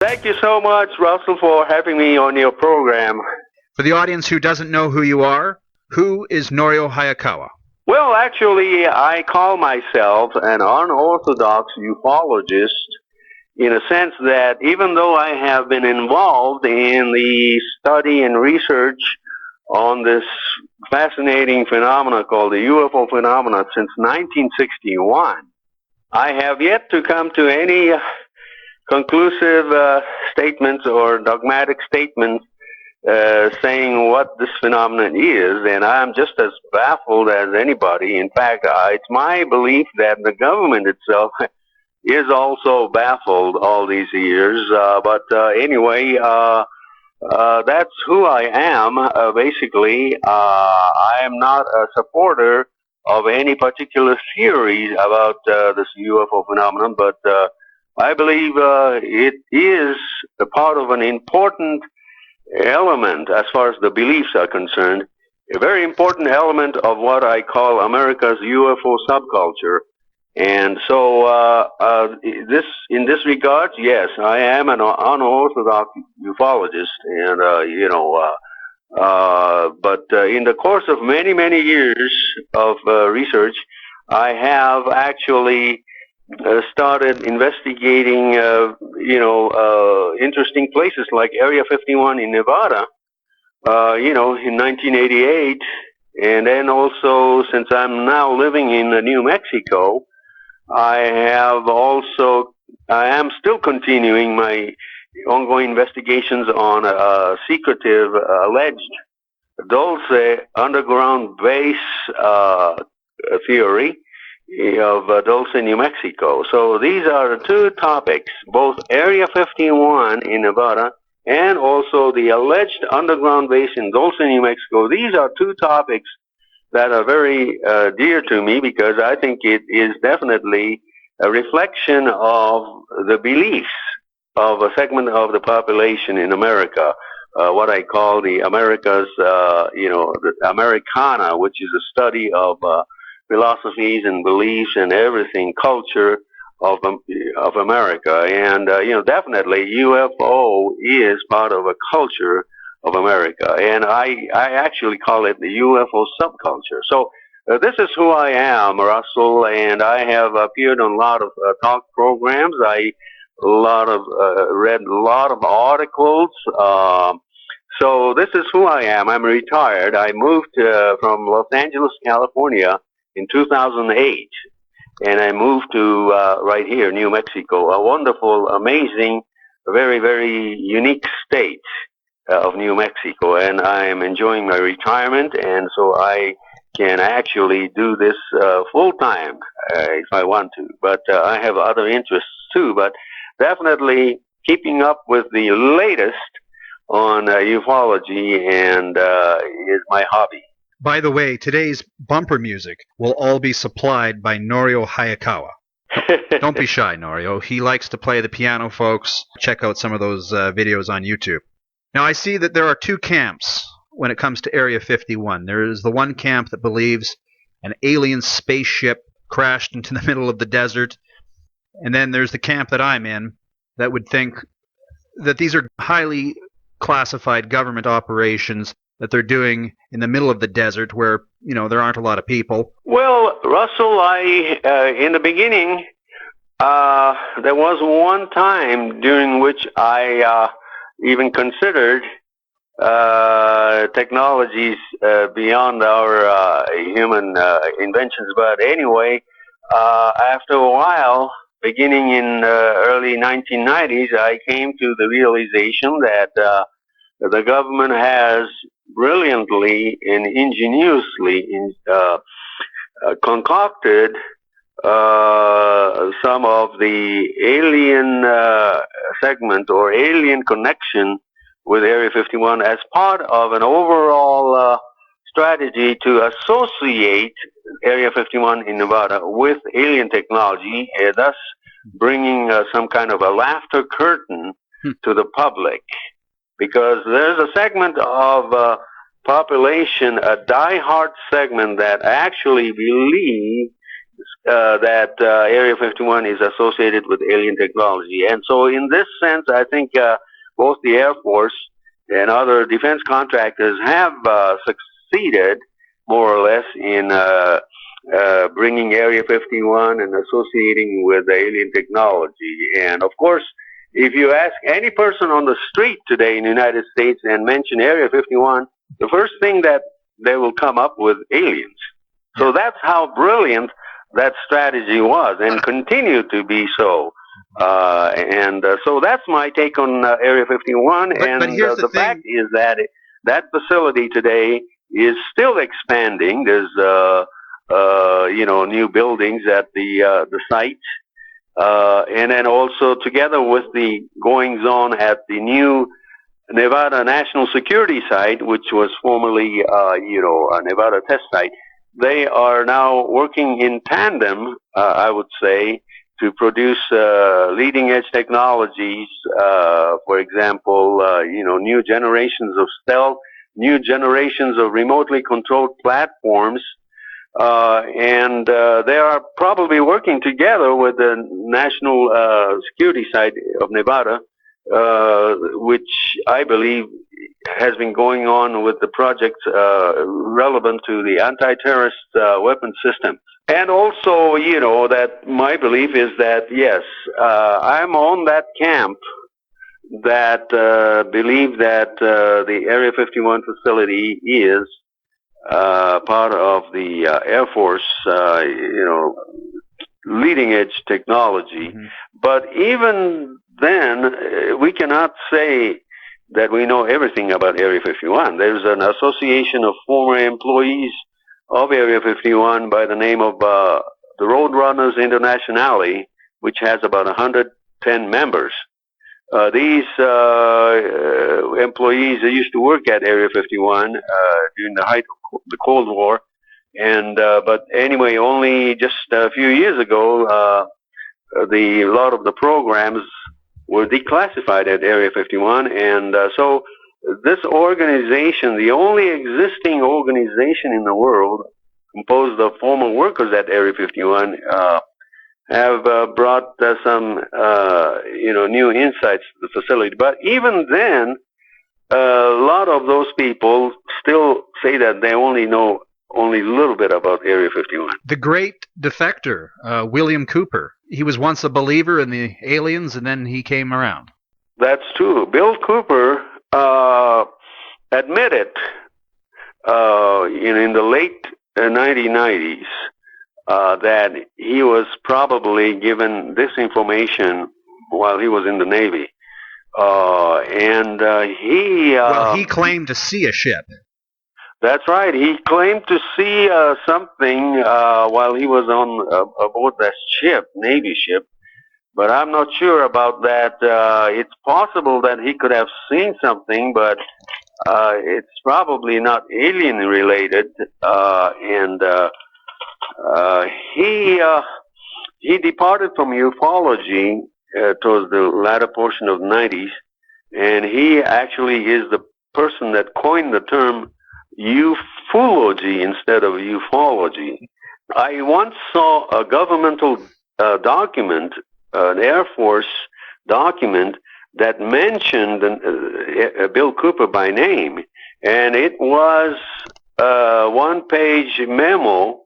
Thank you so much, Russell, for having me on your program. For the audience who doesn't know who you are, who is Norio Hayakawa? Well, actually, I call myself an unorthodox ufologist in a sense that even though I have been involved in the study and research on this fascinating phenomena called the UFO phenomena since 1961, I have yet to come to any conclusive statements or dogmatic statements saying what this phenomenon is, and I'm just as baffled as anybody. In fact, it's my belief that the government itself is also baffled all these years. But anyway, that's who I am. Basically, I am not a supporter of any particular theories about this UFO phenomenon, but I believe it is a part of an important element as far as the beliefs are concerned, a very important element of what I call America's UFO subculture. And so in this regard, yes, I am an unorthodox ufologist, and but in the course of many, many years of research, I have actually started investigating, interesting places like Area 51 in Nevada, in 1988. And then also, since I'm now living in New Mexico, I am still continuing my ongoing investigations on a secretive, alleged Dulce underground base theory of Dulce, New Mexico. So these are the two topics, both Area 51 in Nevada and also the alleged underground base in Dulce, New Mexico. These are two topics that are very dear to me because I think it is definitely a reflection of the beliefs of a segment of the population in America, what I call the America's, the Americana, which is a study of philosophies and beliefs and everything, culture of America. And, definitely UFO is part of a culture of America. And I actually call it the UFO subculture. So this is who I am, Russell, and I have appeared on a lot of talk programs. I read a lot of articles. So this is who I am. I'm retired. I moved from Los Angeles, California in 2008, and I moved to right here, New Mexico, a wonderful, amazing, very, very unique state of New Mexico, and I am enjoying my retirement, and so I can actually do this full time if I want to. But I have other interests too, but definitely keeping up with the latest on ufology and is my hobby. By the way, today's bumper music will all be supplied by Norio Hayakawa. Don't be shy, Norio. He likes to play the piano, folks. Check out some of those videos on YouTube. Now, I see that there are two camps when it comes to Area 51. There is the one camp that believes an alien spaceship crashed into the middle of the desert, and then there's the camp that I'm in that would think that these are highly classified government operations that they're doing in the middle of the desert where, there aren't a lot of people. Well, Russell, in the beginning, there was one time during which I even considered technologies beyond our human inventions. But anyway, after a while, beginning in early 1990s, I came to the realization that the government has brilliantly and ingeniously concocted some of the alien segment or alien connection with Area 51 as part of an overall strategy to associate Area 51 in Nevada with alien technology, thus bringing some kind of a laughter curtain to the public. Because there's a segment of population, a diehard segment that actually believe that Area 51 is associated with alien technology. And so in this sense, I think both the Air Force and other defense contractors have succeeded more or less in bringing Area 51 and associating with alien technology. And of course, if you ask any person on the street today in the United States and mention Area 51, the first thing that they will come up with aliens. So that's how brilliant that strategy was and continue to be so. So that's my take on Area 51. But here's the fact is that that facility today is still expanding. There's new buildings at the site, and then also together with the goings on at the new Nevada National Security Site, which was formerly a Nevada test site. They are now working in tandem, I would say, to produce leading edge technologies. For example, new generations of stealth, new generations of remotely controlled platforms. And they are probably working together with the National Security Site of Nevada, which I believe has been going on with the projects relevant to the anti-terrorist weapon system. And also, that my belief is that, yes, I'm on that camp that believe that the Area 51 facility is part of the Air Force, leading edge technology. Mm-hmm. But even then, we cannot say that we know everything about Area 51. There's an association of former employees of Area 51 by the name of the Roadrunners Internationale, which has about 110 members. These employees used to work at Area 51 during the height of the Cold War, and but anyway, only just a few years ago, a lot of the programs were declassified at Area 51, and so this organization, the only existing organization in the world composed of former workers at Area 51, have brought some new insights to the facility. But even then, a lot of those people still say that they only know only a little bit about Area 51. The great defector, William Cooper, he was once a believer in the aliens, and then he came around. That's true. Bill Cooper admitted in the late 1990s that he was probably given this information while he was in the Navy. He claimed to see a ship. That's right. He claimed to see something while he was on aboard that ship, Navy ship. But I'm not sure about that. It's possible that he could have seen something, but it's probably not alien related. He departed from ufology towards the latter portion of the 90s, and he actually is the person that coined the term ufology instead of ufology. I once saw a governmental document, an Air Force document, that mentioned Bill Cooper by name, and it was a one-page memo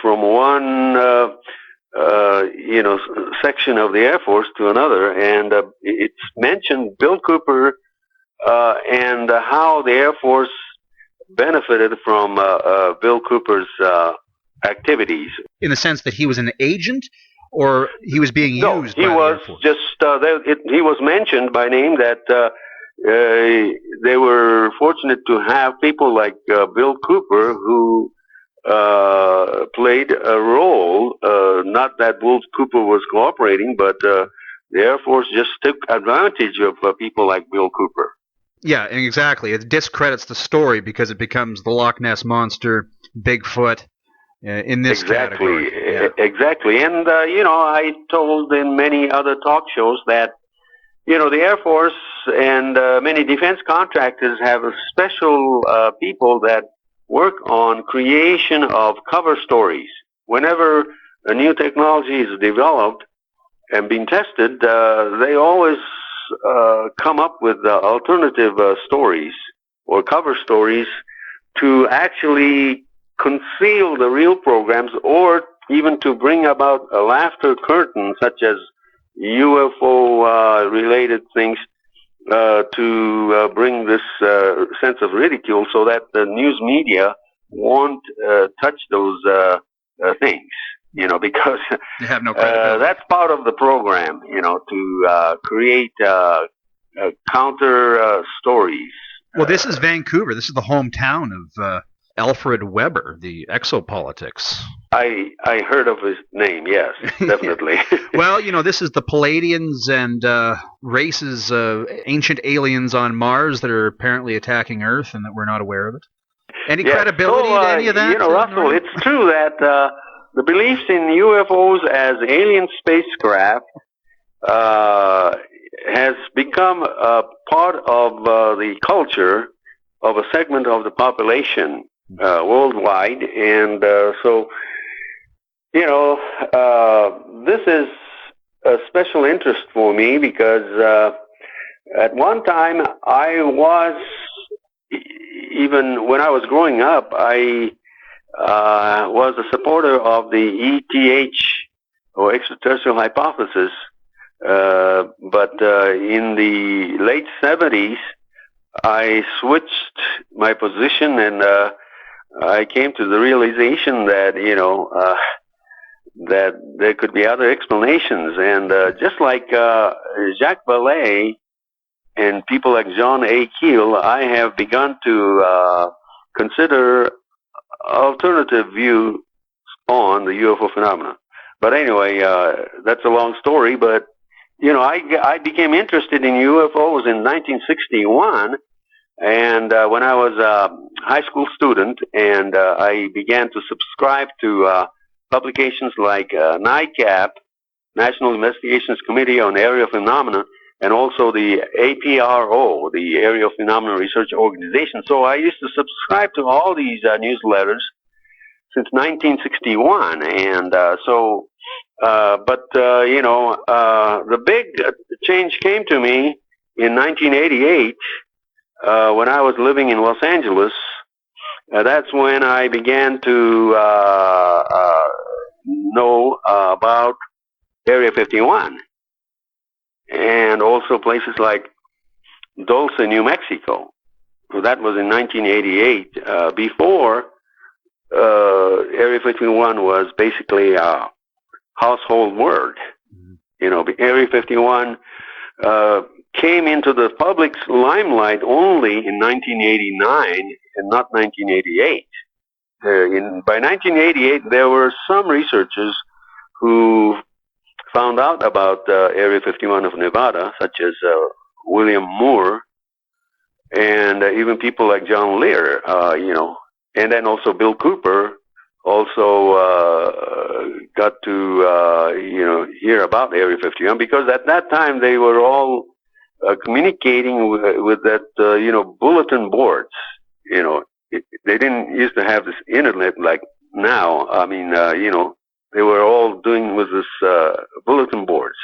from one section of the Air Force to another, and it's mentioned Bill Cooper and how the Air Force benefited from Bill Cooper's activities. In the sense that he was an agent, or he was being used by the Air Force? He was mentioned by name that they were fortunate to have people like Bill Cooper who played a role, not that Bill Cooper was cooperating, but the Air Force just took advantage of people like Bill Cooper. Yeah, exactly. It discredits the story because it becomes the Loch Ness Monster, Bigfoot, in this category. Yeah. Exactly. And, I told in many other talk shows that, the Air Force and many defense contractors have special people that work on creation of cover stories. Whenever a new technology is developed and being tested, they always come up with alternative stories or cover stories to actually conceal the real programs, or even to bring about a laughter curtain, such as UFO related things, to bring this sense of ridicule, so that the news media won't touch those things, because they have no credibility. that's part of the program, to create counter stories. Well, this is Vancouver. This is the hometown of Alfred Weber, the Exopolitics. I heard of his name, yes, definitely. Well, this is the Palladians and races of ancient aliens on Mars that are apparently attacking Earth and that we're not aware of it. Any credibility to any of that? Russell, it's true that the beliefs in UFOs as alien spacecraft has become a part of the culture of a segment of the population worldwide, and so this is a special interest for me, because at one time I was, even when I was growing up, I was a supporter of the ETH, or extraterrestrial hypothesis, but in the late 70s I switched my position, and I came to the realization that that there could be other explanations, and just like Jacques Vallée and people like John A. Keel, I have begun to consider alternative views on the UFO phenomena. But anyway, that's a long story, but I became interested in UFOs in 1961, and when I was a high school student, and I began to subscribe to publications like NICAP, National Investigations Committee on Area Phenomena, and also the APRO, the Area Phenomena Research Organization. So I used to subscribe to all these newsletters since 1961, and the big change came to me in 1988 when I was living in Los Angeles. That's when I began to know about Area 51, and also places like Dulce, New Mexico. So that was in 1988, before Area 51 was basically a household word. Area 51 came into the public's limelight only in 1989 and not 1988. By 1988, there were some researchers who found out about Area 51 of Nevada, such as William Moore, and even people like John Lear, and then also Bill Cooper also got to hear about Area 51, because at that time they were all communicating with that bulletin boards. They didn't used to have this internet like now. I mean, they were all doing with this bulletin boards.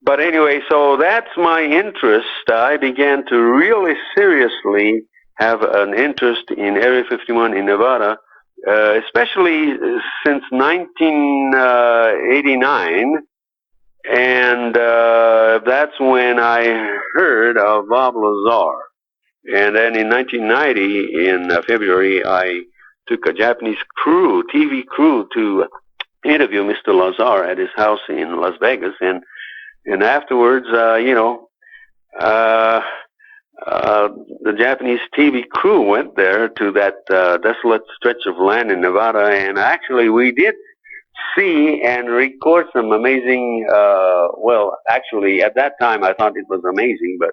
But anyway, so that's my interest. I began to really seriously have an interest in Area 51 in Nevada, especially since 1989, and that's when I heard of Bob Lazar. And then in 1990, in February, I took a Japanese crew, TV crew, to interview Mr. Lazar at his house in Las Vegas, and afterwards, the Japanese TV crew went there to that desolate stretch of land in Nevada, and actually we did see and record some amazing, actually at that time I thought it was amazing, but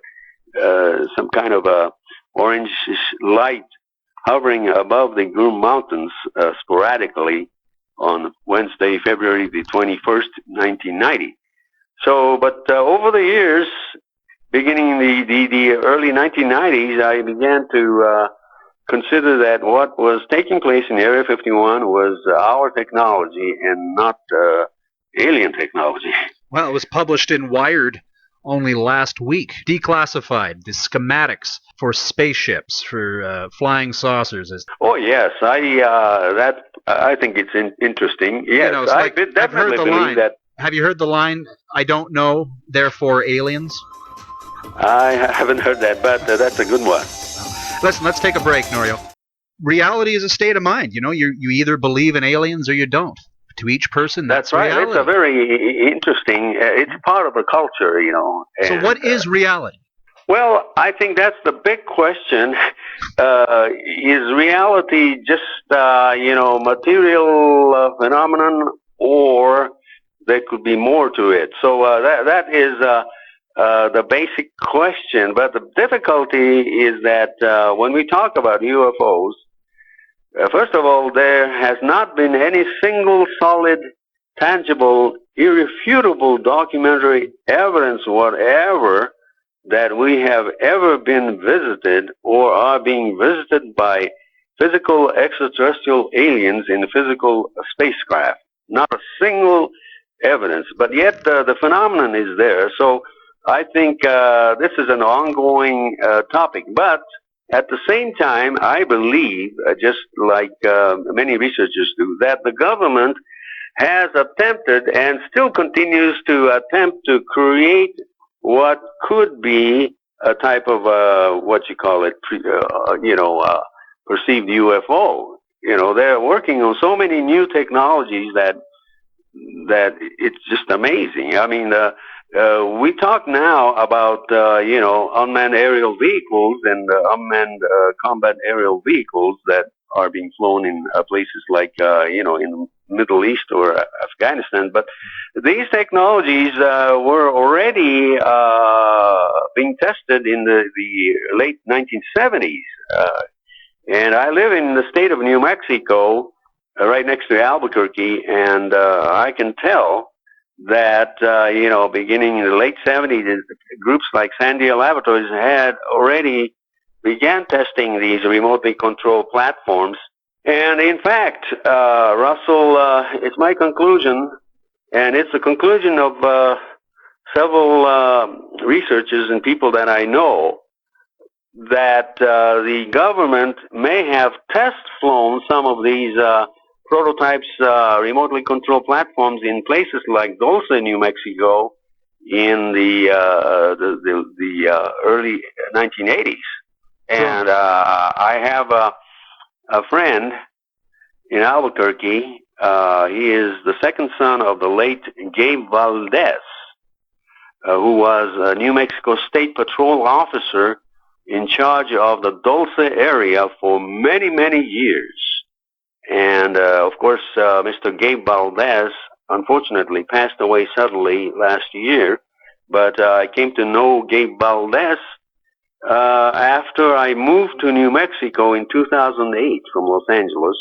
some kind of a orange light hovering above the Groom Mountains sporadically on Wednesday, February the 21st, 1990. So, but over the years, beginning in the early 1990s, I began to consider that what was taking place in Area 51 was our technology and not alien technology. Well, it was published in Wired only last week. Declassified the schematics for spaceships, for flying saucers. Oh yes, I think it's interesting. Yes, You know, it's I like, definitely I've heard the believe line. that. Have you heard the line, "I don't know, therefore aliens"? I haven't heard that, but that's a good one. Listen, let's take a break, Norio. Reality is a state of mind. You know, you either believe in aliens or you don't. To each person, that's right. reality. It's a very interesting. It's part of the culture, you know. So, what is reality? Well, I think that's the big question. Is reality just material phenomenon, or there could be more to it? So that is the basic question. But the difficulty is that when we talk about UFOs, first of all, there has not been any single solid, tangible, irrefutable documentary evidence whatever that we have ever been visited or are being visited by physical extraterrestrial aliens in physical spacecraft. Not a single evidence, but yet the phenomenon is there. So I think this is an ongoing topic. But at the same time, I believe, just like many researchers do, that the government has attempted and still continues to attempt to create what could be a type of what you call it, perceived UFO. You know, they're working on so many new technologies that it's just amazing. I mean, we talk now about unmanned aerial vehicles and unmanned combat aerial vehicles that are being flown in places like in the Middle East or Afghanistan. But these technologies were already being tested in the late 1970s. And I live in the state of New Mexico, right next to Albuquerque, and I can tell that beginning in the late 70s, groups like Sandia Laboratories had already began testing these remotely controlled platforms. And in fact, Russell, it's my conclusion, and it's the conclusion of several researchers and people that I know, that the government may have test flown some of these prototypes, remotely controlled platforms in places like Dulce, New Mexico, in the early 1980s. And I have a friend in Albuquerque. He is the second son of the late Gabe Valdez, who was a New Mexico State Patrol officer in charge of the Dulce area for many, many years. And, of course, Mr. Gabe Valdez, unfortunately, passed away suddenly last year. But I came to know Gabe Valdez after I moved to New Mexico in 2008 from Los Angeles.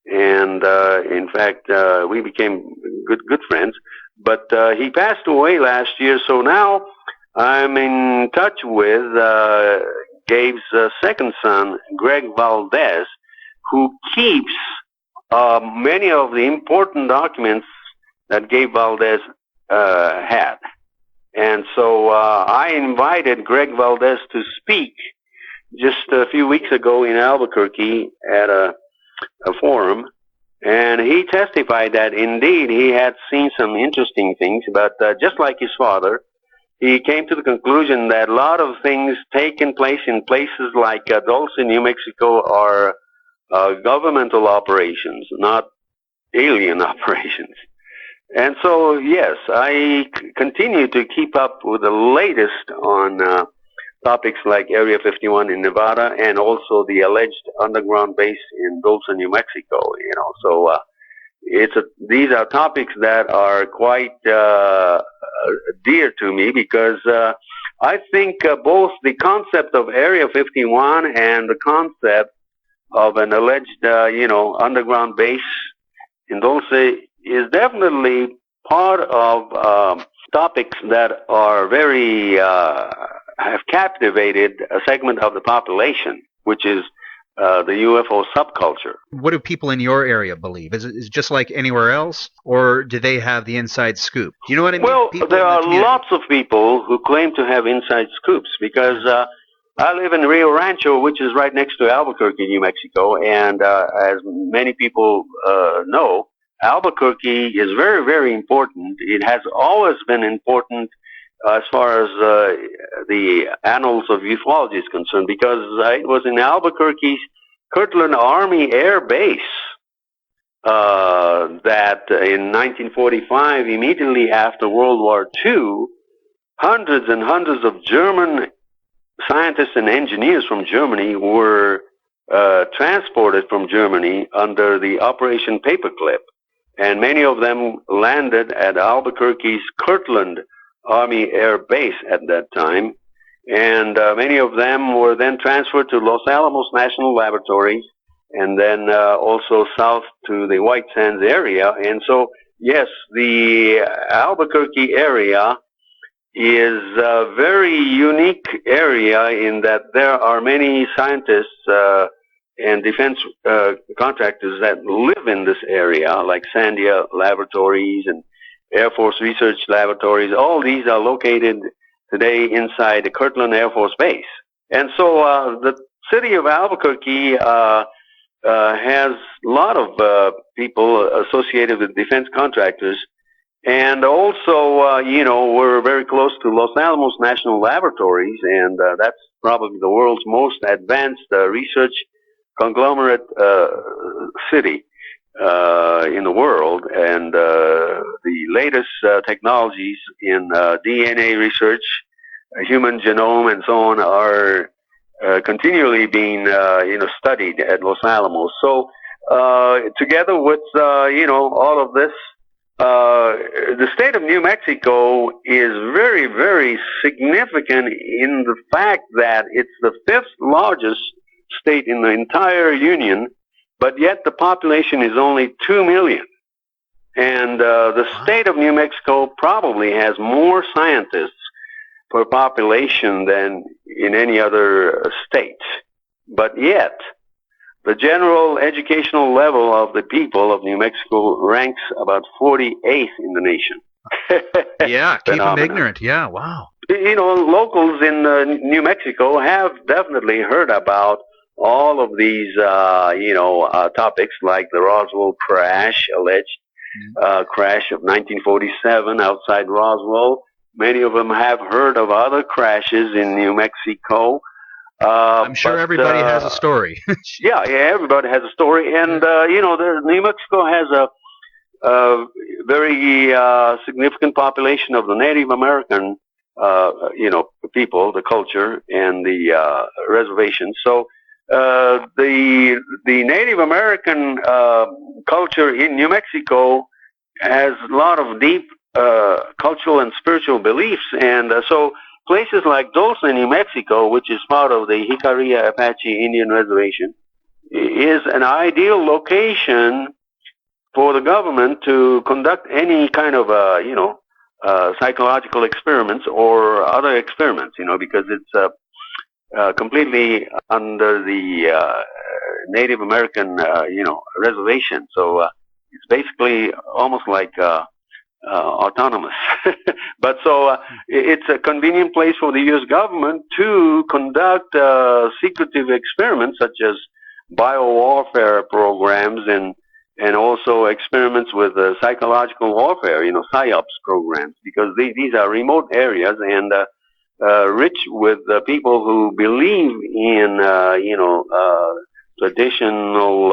And, in fact, we became good friends. But he passed away last year, so now I'm in touch with Gabe's second son, Greg Valdez, who keeps many of the important documents that Gabe Valdez had. And so I invited Greg Valdez to speak just a few weeks ago in Albuquerque at a forum. And he testified that indeed he had seen some interesting things, but just like his father, he came to the conclusion that a lot of things taking place in places like Dulce, New Mexico, are governmental operations, not alien operations. And so, yes, I continue to keep up with the latest on topics like Area 51 in Nevada and also the alleged underground base in Dulce, New Mexico. So these are topics that are quite dear to me because I think both the concept of Area 51 and the concept of an alleged underground base in Dulce is definitely part of topics that are very have captivated a segment of the population, which is the UFO subculture. What do people in your area believe? Is it just like anywhere else, or do they have the inside scoop? Do you know what I mean? Well, People there in the are community. lots of people who claim to have inside scoops because I live in Rio Rancho, which is right next to Albuquerque, New Mexico, and as many people know, Albuquerque is very, very important. It has always been important as far as the annals of ufology is concerned, because it was in Albuquerque's Kirtland Army Air Base that in 1945, immediately after World War II, hundreds and hundreds of German scientists and engineers from Germany were transported from Germany under the Operation Paperclip. And many of them landed at Albuquerque's Kirtland Army Air Base at that time. And many of them were then transferred to Los Alamos National Laboratory, and then also south to the White Sands area. And so, yes, the Albuquerque area is a very unique area in that there are many scientists and defense contractors that live in this area, like Sandia Laboratories and Air Force Research Laboratories. All these are located today inside the Kirtland Air Force Base. And so the city of Albuquerque has a lot of people associated with defense contractors. And also, we're very close to Los Alamos National Laboratories, and that's probably the world's most advanced research conglomerate city in the world. And the latest technologies in DNA research, human genome, and so on are continually being, studied at Los Alamos. So, together with, all of this, the state of New Mexico is very, very significant in the fact that it's the fifth largest state in the entire union, but yet the population is only 2 million. And the state of New Mexico probably has more scientists per population than in any other state. But yet, the general educational level of the people of New Mexico ranks about 48th in the nation. Yeah, keep them ignorant. Yeah, wow. Locals in New Mexico have definitely heard about all of these, topics like the Roswell crash, alleged crash of 1947 outside Roswell. Many of them have heard of other crashes in New Mexico. I'm sure everybody has a story. yeah, everybody has a story. And, New Mexico has a very significant population of the Native American, people, the culture, and the reservations. So the Native American culture in New Mexico has a lot of deep cultural and spiritual beliefs. And so places like Dulce, New Mexico, which is part of the Jicarilla Apache Indian Reservation, is an ideal location for the government to conduct any kind of, psychological experiments or other experiments, because it's completely under the Native American, reservation. So it's basically almost like autonomous. But so it's a convenient place for the U.S. government to conduct secretive experiments such as biowarfare programs and also experiments with psychological warfare, Psyops programs, because these are remote areas and rich with people who believe in, traditional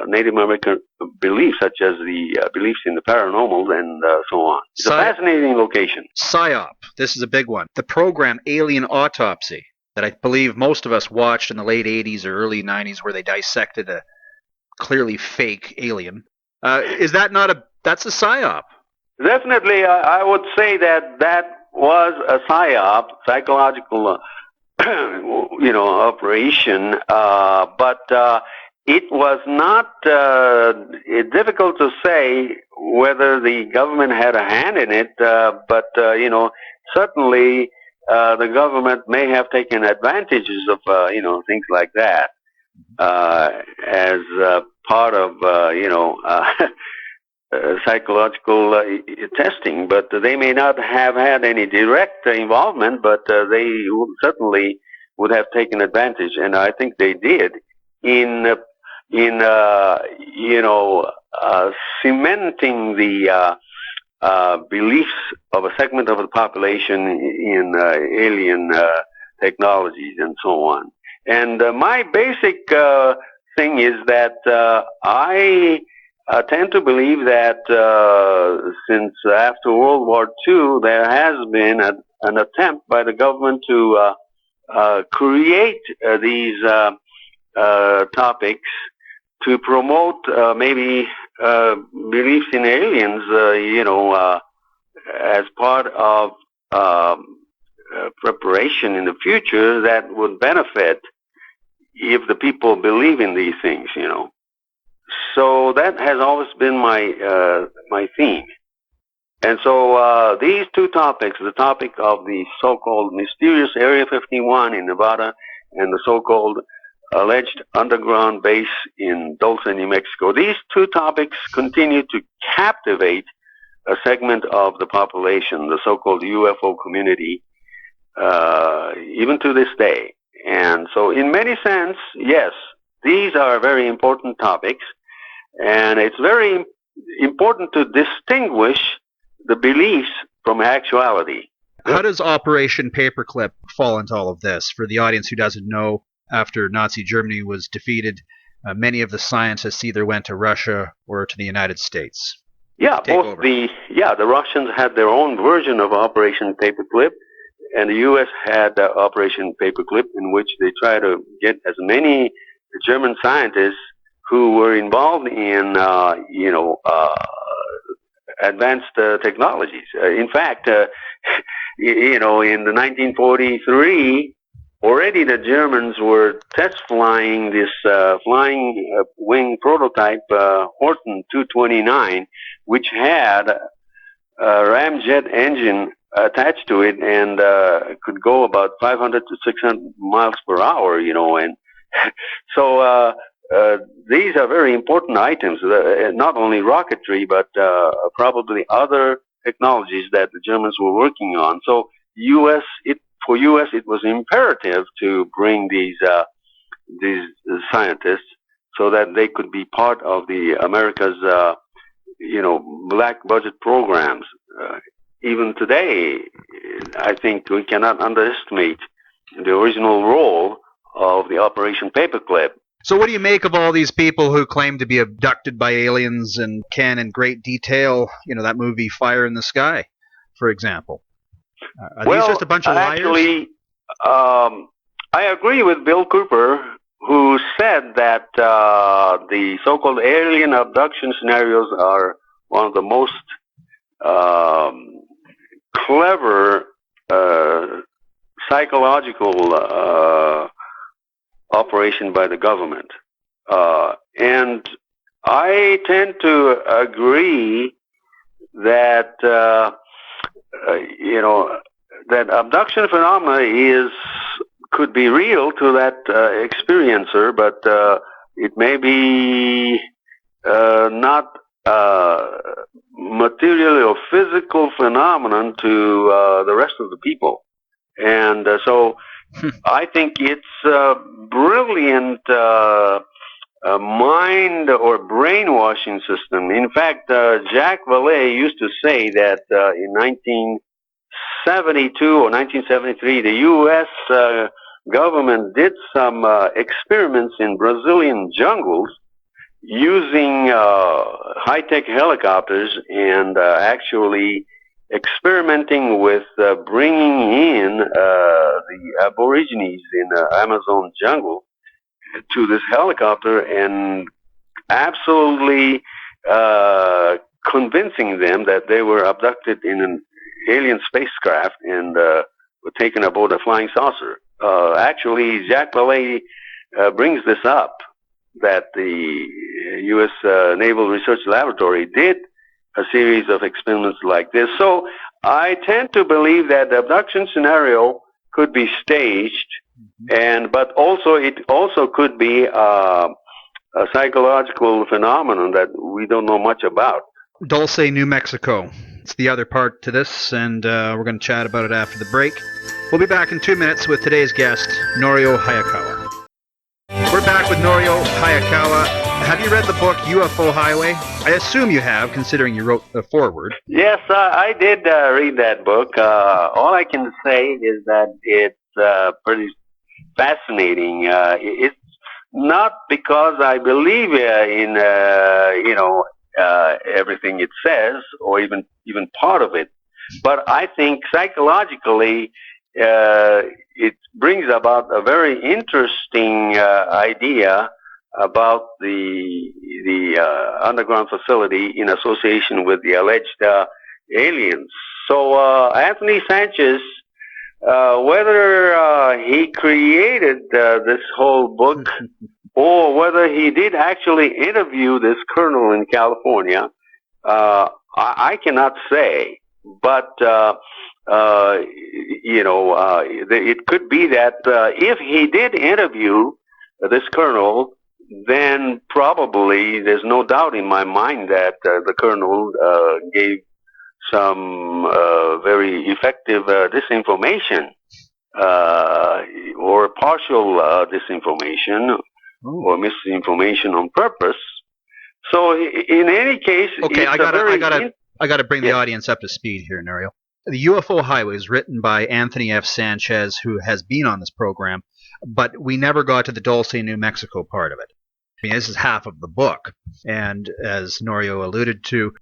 Native American beliefs, such as the beliefs in the paranormal and so on. It's a fascinating location. Psyop, this is a big one. The program Alien Autopsy, that I believe most of us watched in the late 80s or early 90s, where they dissected a clearly fake alien. Is that that's a Psyop? Definitely, I would say that was a Psyop, psychological operation, but it was not difficult to say whether the government had a hand in it, but certainly the government may have taken advantages of things like that. as part of, psychological testing, but they may not have had any direct involvement, but they certainly would have taken advantage, and I think they did in cementing the beliefs of a segment of the population in alien technologies and so on. And my basic thing is that I tend to believe that since after World War II, there has been an attempt by the government to create these topics to promote maybe beliefs in aliens, as part of preparation in the future that would benefit if the people believe in these things, So that has always been my theme. And so these two topics, the topic of the so-called mysterious Area 51 in Nevada and the so-called alleged underground base in Dulce, New Mexico, these two topics continue to captivate a segment of the population, the so-called UFO community, even to this day. And so in many sense, yes, these are very important topics, and it's very important to distinguish the beliefs from actuality. How does Operation Paperclip fall into all of this? For the audience who doesn't know, after Nazi Germany was defeated, many of the scientists either went to Russia or to the United States. Yeah, the Russians had their own version of Operation Paperclip, and the U.S. had Operation Paperclip, in which they tried to get as many German scientists who were involved in, advanced technologies. In fact, in the 1943, already the Germans were test flying this flying wing prototype Horten 229, which had a ramjet engine attached to it and could go about 500 to 600 miles per hour, and so these are very important items, not only rocketry, but probably other technologies that the Germans were working on. So for U.S. it was imperative to bring these scientists so that they could be part of the America's black budget programs. Even today, I think we cannot underestimate the original role of the Operation Paperclip. So what do you make of all these people who claim to be abducted by aliens and can in great detail, that movie Fire in the Sky, for example? Are these just a bunch of liars? Actually, I agree with Bill Cooper, who said that the so-called alien abduction scenarios are one of the most clever psychological operation by the government. And I tend to agree that, that abduction phenomena could be real to that experiencer, but it may be not material or physical phenomenon to the rest of the people. And so I think it's a brilliant mind or brainwashing system. In fact, Jacques Vallée used to say that in 1972 or 1973, the U.S. Government did some experiments in Brazilian jungles using high-tech helicopters and actually experimenting with bringing in the Aborigines in the Amazon jungle to this helicopter and absolutely convincing them that they were abducted in an alien spacecraft and were taken aboard a flying saucer. Actually, Jacques Vallée brings this up, that the U.S. Naval Research Laboratory did a series of experiments like this. So I tend to believe that the abduction scenario could be staged But also it also could be a psychological phenomenon that we don't know much about. Dulce, New Mexico. It's the other part to this, and we're going to chat about it after the break. We'll be back in 2 minutes with today's guest, Norio Hayakawa. We're back with Norio Hayakawa. Have you read the book UFO Highway? I assume you have, considering you wrote the foreword. Yes, I did read that book. All I can say is that it's pretty fascinating. It's not because I believe in everything it says, or even part of it, but I think psychologically it brings about a very interesting idea about the underground facility in association with the alleged aliens. So Anthony Sanchez, whether he created this whole book or whether he did actually interview this colonel in California, I cannot say. But it could be that if he did interview this colonel, then probably there's no doubt in my mind that the colonel gave some very effective disinformation or partial disinformation or misinformation on purpose. So in any case, okay, I gotta bring the audience up to speed here, Norio. The UFO Highway is written by Anthony F. Sanchez, who has been on this program, but we never got to the Dulce, New Mexico part of it. I mean, this is half of the book, and as Norio alluded to,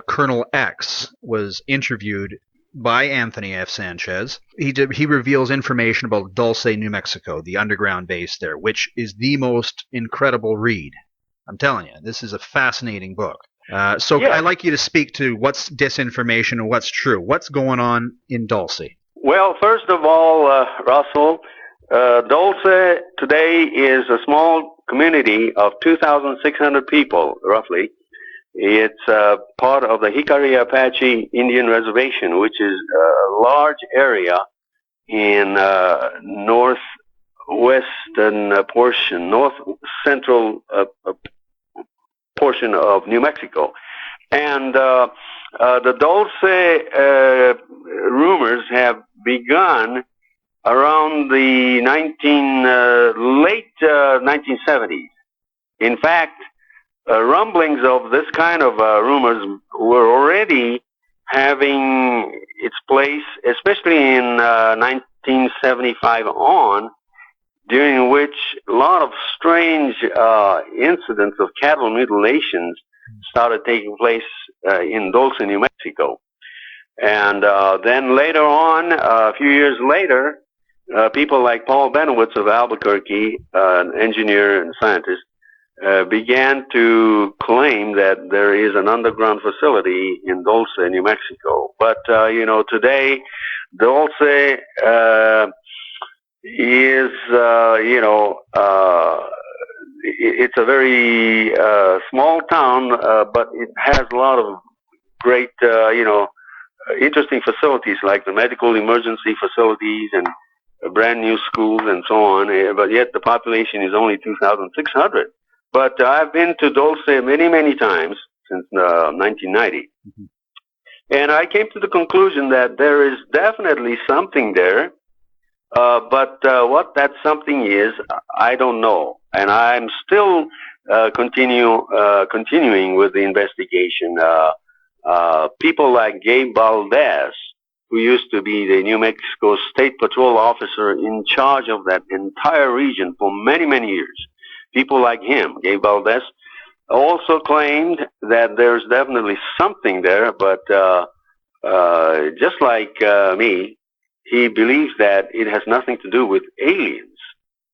Colonel X was interviewed by Anthony F. Sanchez. He reveals information about Dulce, New Mexico, the underground base there, which is the most incredible read. I'm telling you, this is a fascinating book. So I'd like you to speak to what's disinformation and what's true. What's going on in Dulce? Well, first of all, Russell, Dulce today is a small community of 2,600 people, roughly. It's part of the Hickory Apache Indian Reservation, which is a large area in north central portion of New Mexico. And the Dulce rumors have begun around the late 1970s. In fact, rumblings of this kind of rumors were already having its place, especially in 1975 on, during which a lot of strange incidents of cattle mutilations started taking place in Dulce, New Mexico. And then later on, a few years later, people like Paul Benowitz of Albuquerque, an engineer and scientist, began to claim that there is an underground facility in Dulce, New Mexico. But, today, Dulce is, it's a very small town, but it has a lot of great, interesting facilities like the medical emergency facilities and brand new schools and so on. But yet the population is only 2,600. But I've been to Dulce many, many times since 1990. Mm-hmm. And I came to the conclusion that there is definitely something there. But what that something is, I don't know. And I'm still continuing with the investigation. People like Gabe Valdez, who used to be the New Mexico State Patrol officer in charge of that entire region for many, many years. People like him, Gabe Valdez, also claimed that there's definitely something there, but just like me, he believes that it has nothing to do with aliens,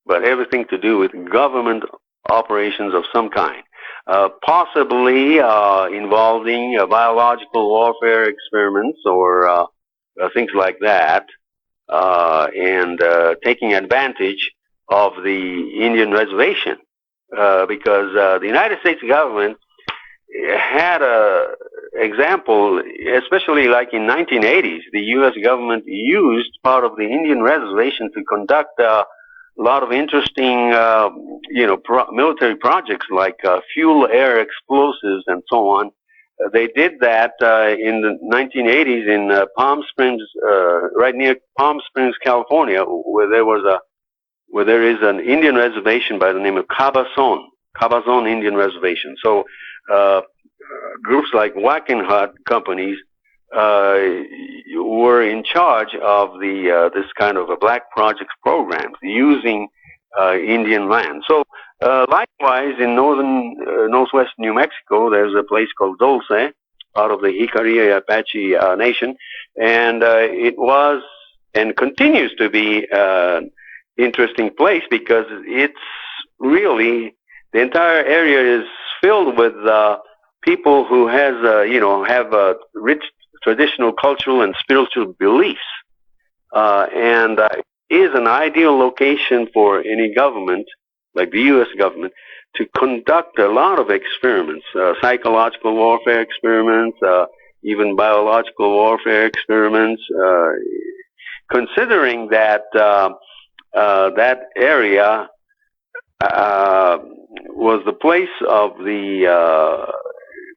but everything to do with government operations of some kind, possibly involving biological warfare experiments or things like that, and taking advantage of the Indian reservation, because the United States government had a example, especially like in 1980s, the U.S. government used part of the Indian reservation to conduct lot of interesting, military projects like fuel-air explosives and so on. They did that in the 1980s in Palm Springs, right near Palm Springs, California, where there is an Indian reservation by the name of Cabazon Indian Reservation. So groups like Wackenhut companies were in charge of this kind of a black projects programs using Indian land. So likewise, in northwest New Mexico, there's a place called Dulce, out of the Jicarilla Apache Nation, and it was and continues to be an interesting place because it's really, the entire area is filled with people who have rich traditional, cultural, and spiritual beliefs, and is an ideal location for any government, like the U.S. government, to conduct a lot of experiments, psychological warfare experiments, even biological warfare experiments, considering that that area was the place of the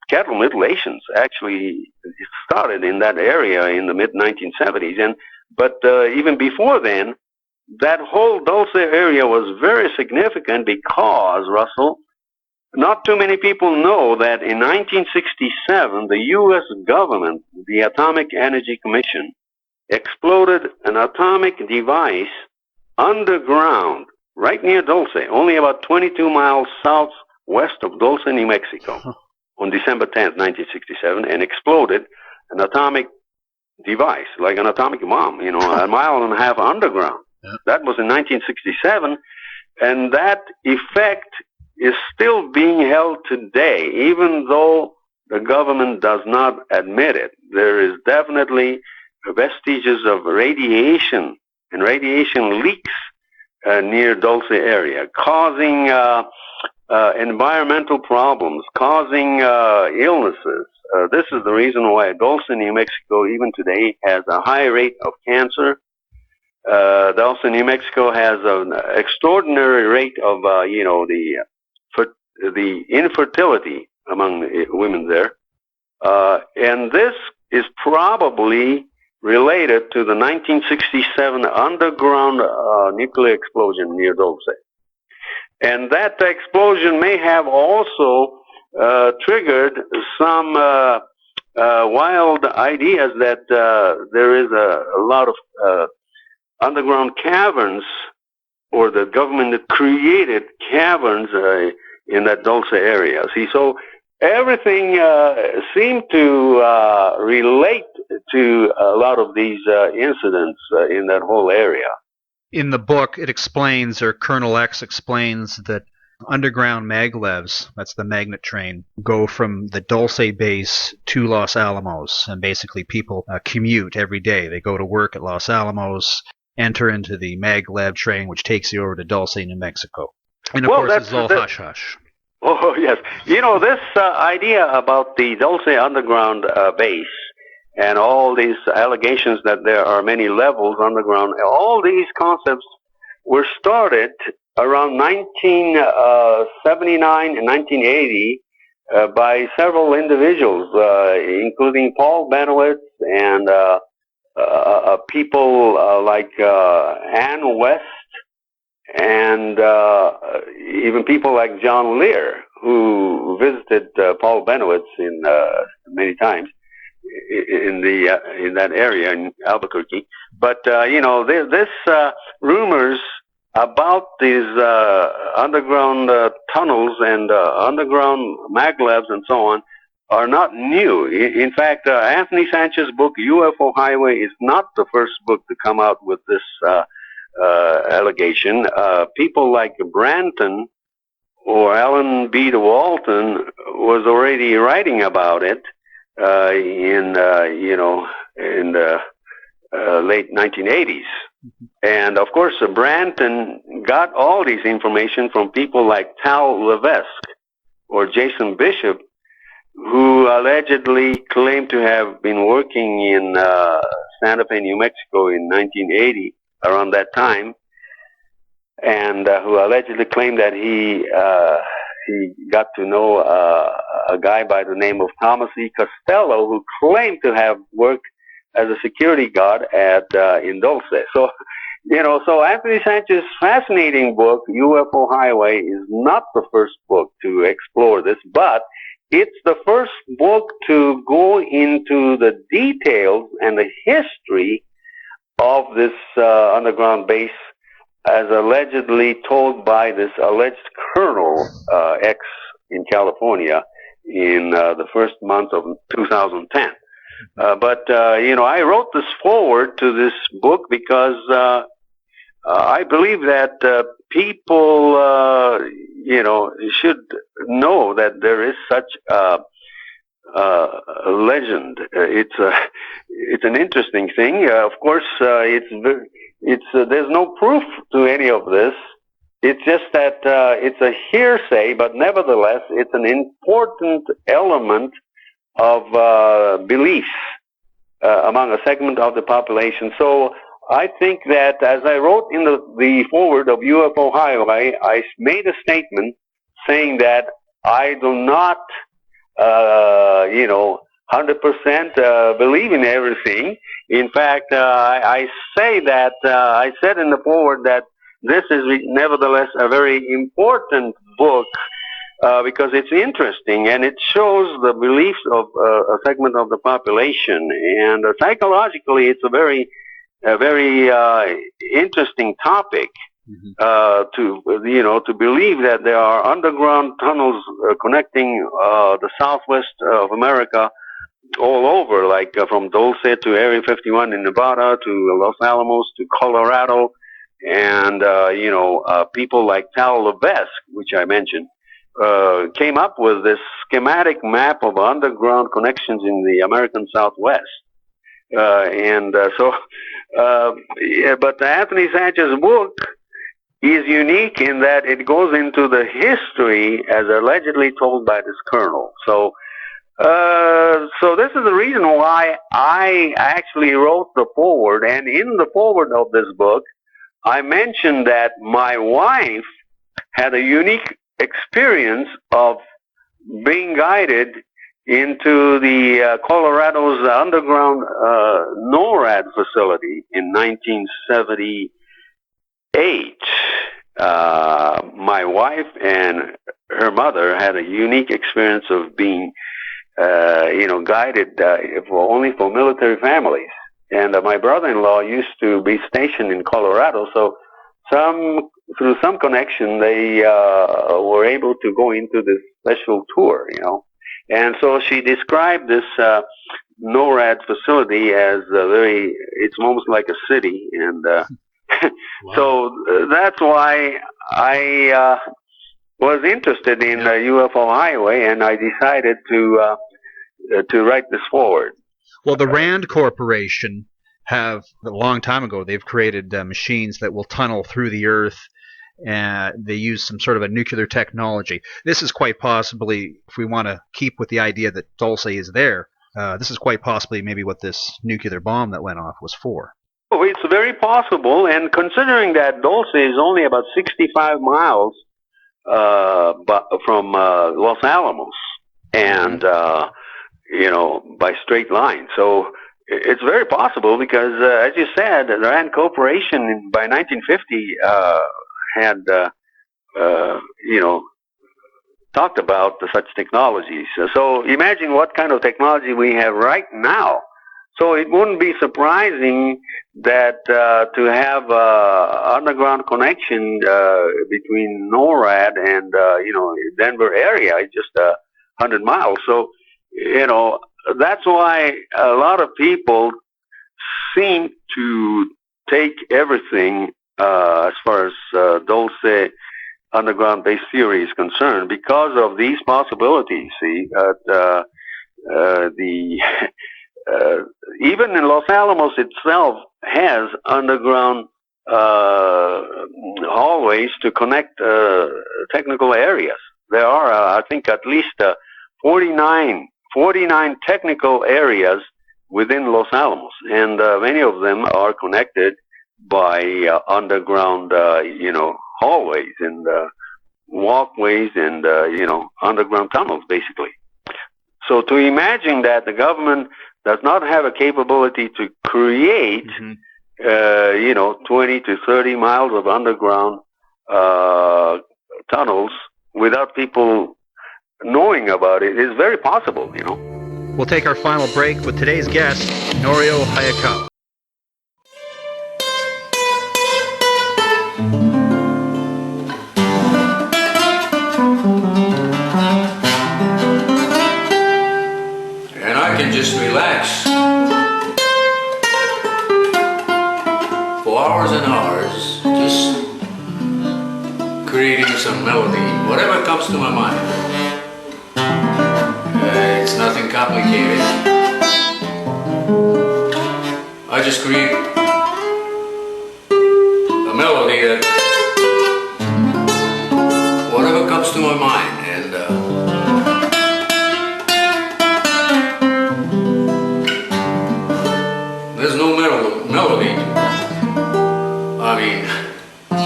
cattle mutilations. Actually, it started in that area in the mid-1970s, but even before then, that whole Dulce area was very significant because, Russell, not too many people know that in 1967, the U.S. government, the Atomic Energy Commission, exploded an atomic device underground right near Dulce, only about 22 miles southwest of Dulce, New Mexico, on December 10th, 1967, and exploded an atomic device, like an atomic bomb, a mile and a half underground. Yeah. That was in 1967, and that effect is still being held today, even though the government does not admit it. There is definitely vestiges of radiation and radiation leaks near Dulce area, causing environmental problems, causing illnesses. This is the reason why Dulce, New Mexico, even today, has a high rate of cancer. Dulce, New Mexico has an extraordinary rate of, the infertility among women there. And this is probably related to the 1967 underground nuclear explosion near Dulce. And that explosion may have also triggered some wild ideas that there is a lot of underground caverns, or the government created caverns in that Dulce area. See, so everything seemed to relate to a lot of these incidents in that whole area. In the book, it explains, or Colonel X explains, that underground maglevs, that's the magnet train, go from the Dulce base to Los Alamos, and basically people commute every day. They go to work at Los Alamos, enter into the maglev train, which takes you over to Dulce, New Mexico. And of course, it's all hush-hush. Oh, yes. This idea about the Dulce underground base and all these allegations that there are many levels underground, all these concepts were started around 1979 and 1980 by several individuals, including Paul Benowitz and people like Ann West, and even people like John Lear, who visited Paul Benowitz many times in that area in Albuquerque. But this rumors about these underground tunnels and underground maglevs and so on are not new. In fact, Anthony Sanchez's book UFO Highway is not the first book to come out with this allegation. People like Branton or Alan B. DeWalton was already writing about it in the late 1980s. And of course, Branton got all these information from people like Tal Levesque or Jason Bishop, who allegedly claimed to have been working in Santa Fe, New Mexico in 1980, around that time. and who allegedly claimed that he got to know a guy by the name of Thomas E. Costello, who claimed to have worked as a security guard at in Dulce. So, so Anthony Sanchez's fascinating book, UFO Highway, is not the first book to explore this, but it's the first book to go into the details and the history of this underground base, as allegedly told by this alleged Colonel X in California in the first month of 2010. But I wrote this forward to this book because I believe that people, should know that there is such a legend. It's an interesting thing. Of course, there's no proof to any of this. It's just that it's a hearsay, but nevertheless, it's an important element of beliefs among a segment of the population. So I think that, as I wrote in the foreword of UFO Highway, I made a statement saying that I do not, 100% believe in everything. In fact, I say that I said in the foreword that this is nevertheless a very important book because it's interesting and it shows the beliefs of a segment of the population, and psychologically, it's a very interesting topic. To believe that there are underground tunnels connecting the southwest of America all over, like from Dulce to Area 51 in Nevada to Los Alamos to Colorado, and people like Tal Levesque, which I mentioned, came up with this schematic map of underground connections in the American Southwest. But Anthony Sanchez's book is unique in that it goes into the history as allegedly told by this colonel. So this is the reason why I actually wrote the foreword. And in the foreword of this book, I mentioned that my wife had a unique experience of being guided into the Colorado's underground NORAD facility in 1978. My wife and her mother had a unique experience of being, guided only for military families. And my brother-in-law used to be stationed in Colorado, so through some connection, they were able to go into this special tour, And so she described this NORAD facility as it's almost like a city. And wow. So that's why I was interested in UFO Highway, and I decided to write this forward. Well, the Rand Corporation have, a long time ago, they've created machines that will tunnel through the earth. And they use some sort of a nuclear technology. This is quite possibly, if we want to keep with the idea that Dulce is there, this is quite possibly maybe what this nuclear bomb that went off was for. Oh, it's very possible, and considering that Dulce is only about 65 miles from Los Alamos, and by straight line, so it's very possible because, as you said, the Rand Corporation by 1950 had, talked about such technologies. So imagine what kind of technology we have right now. So it wouldn't be surprising that to have underground connection between NORAD and Denver area, just 100 miles. So that's why a lot of people seem to take everything as far as Dulce underground base theory is concerned because of these possibilities. See, even in Los Alamos itself has underground hallways to connect technical areas. There are, I think, at least 49 technical areas within Los Alamos, and many of them are connected by underground, hallways and walkways and, underground tunnels, basically. So to imagine that the government does not have a capability to create, 20 to 30 miles of underground tunnels without people knowing about it is very possible, We'll take our final break with today's guest, Norio Hayakawa. And I can just relax for hours and hours, just creating some melody, whatever comes to my mind. It's nothing complicated. I just create a melody that whatever comes to my mind, and there's no melody. I mean,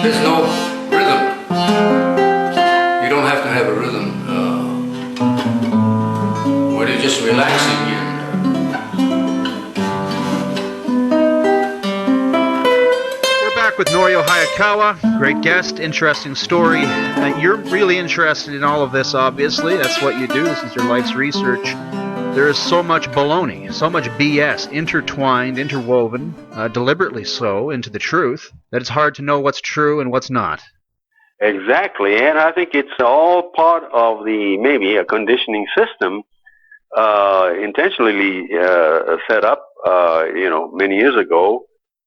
there's no rhythm. You don't have to have a rhythm. When you're just relaxing We're back with Norio Hayakawa. Great guest, interesting story. You're really interested in all of this, obviously. That's what you do. This is your life's research. There is so much baloney, so much BS intertwined, interwoven, deliberately so, into the truth, that it's hard to know what's true and what's not. Exactly, and I think it's all part of maybe a conditioning system intentionally set up, many years ago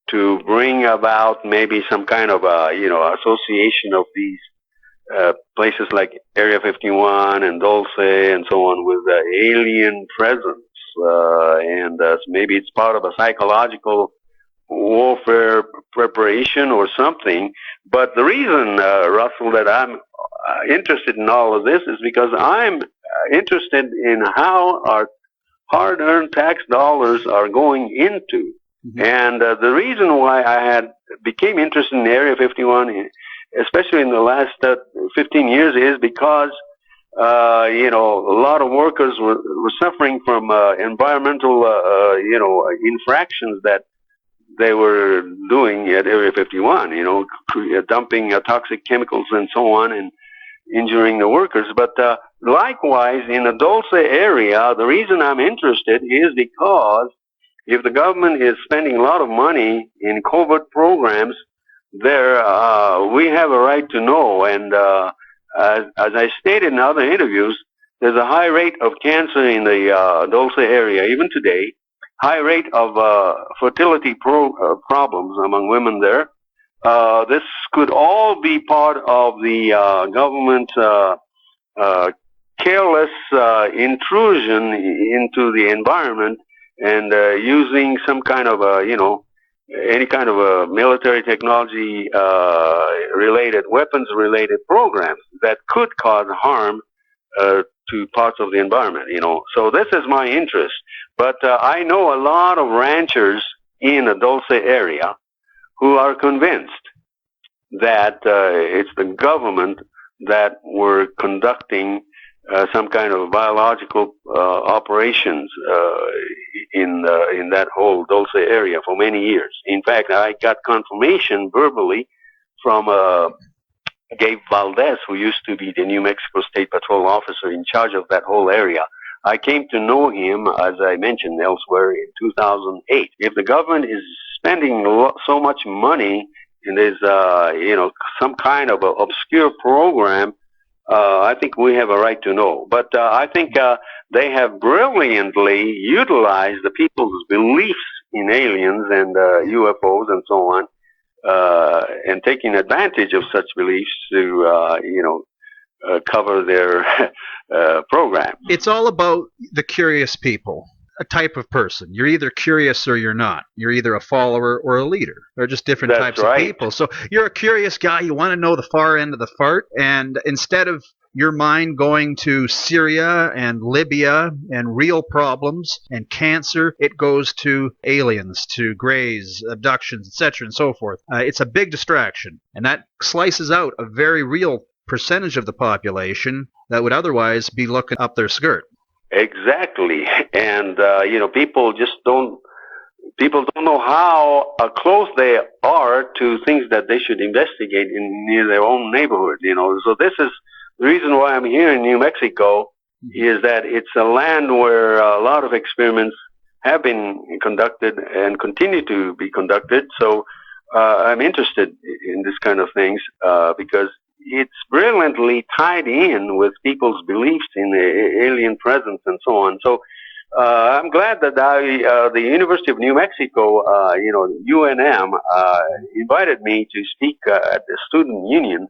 to bring about maybe some kind of, association of these places like Area 51 and Dulce and so on with alien presence. And maybe it's part of a psychological warfare preparation or something. But the reason, Russell, that I'm interested in all of this is because I'm interested in how our hard-earned tax dollars are going into. And the reason why I became interested in Area 51, especially in the last 15 years, is because a lot of workers were suffering from environmental infractions that they were doing at Area 51, dumping toxic chemicals and so on and injuring the workers. But likewise, in the Dulce area, the reason I'm interested is because if the government is spending a lot of money in covert programs there, we have a right to know. And as I stated in other interviews, there's a high rate of cancer in the Dulce area, even today. High rate of fertility problems among women there. This could all be part of the government's careless intrusion into the environment and using some kind of any kind of a military technology related, weapons related programs that could cause harm to parts of the environment, So this is my interest. But I know a lot of ranchers in the Dulce area who are convinced that it's the government that were conducting some kind of biological operations in that whole Dulce area for many years. In fact, I got confirmation verbally from Gabe Valdez, who used to be the New Mexico State Patrol officer in charge of that whole area. I came to know him, as I mentioned elsewhere, in 2008. If the government is spending so much money in this, some kind of obscure program, I think we have a right to know. But I think they have brilliantly utilized the people's beliefs in aliens and UFOs and so on, and taking advantage of such beliefs to, cover their program. It's all about the curious people, a type of person. You're either curious or you're not. You're either a follower or a leader. They're just different types of people. So you're a curious guy. You want to know the far end of the fart, and instead of your mind going to Syria and Libya and real problems and cancer. It goes to aliens, to grays, abductions, etc., and so forth. It's a big distraction, and that slices out a very real percentage of the population that would otherwise be looking up their skirt. Exactly, and people don't know how close they are to things that they should investigate in near their own neighborhood. So this is the reason why I'm here in New Mexico, is that it's a land where a lot of experiments have been conducted and continue to be conducted. So I'm interested in this kind of things because it's brilliantly tied in with people's beliefs in the alien presence and so on. So I'm glad that the University of New Mexico, UNM, invited me to speak at the Student Union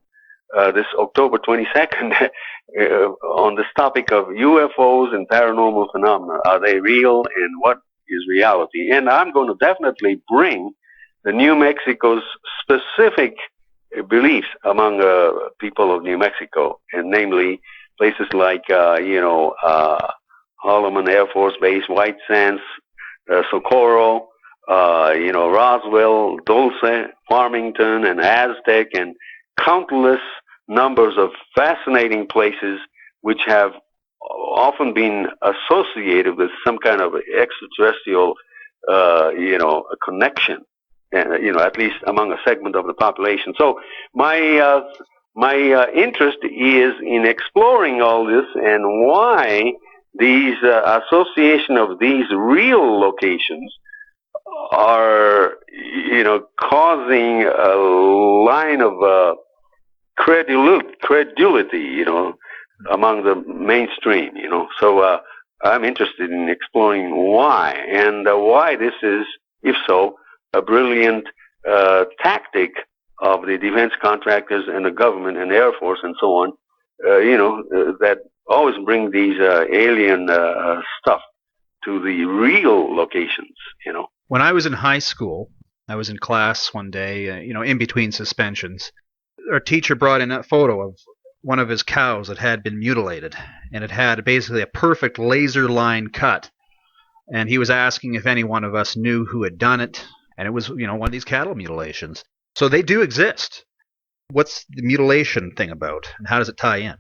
this October 22nd on this topic of UFOs and paranormal phenomena. Are they real, and what is reality? And I'm going to definitely bring the New Mexico's specific beliefs among people of New Mexico, and namely places like, Holloman Air Force Base, White Sands, Socorro, Roswell, Dulce, Farmington, and Aztec, and countless numbers of fascinating places which have often been associated with some kind of extraterrestrial, connection, at least among a segment of the population. So my interest is in exploring all this and why these association of these real locations are, causing a line of credulity, among the mainstream, So I'm interested in exploring why, and why this is, if so, a brilliant tactic of the defense contractors and the government and the Air Force and so on, that always bring these alien stuff to the real locations, When I was in high school, I was in class one day, in between suspensions. Our teacher brought in a photo of one of his cows that had been mutilated, and it had basically a perfect laser line cut. And he was asking if any one of us knew who had done it, and it was, one of these cattle mutilations. So they do exist. What's the mutilation thing about, and how does it tie in?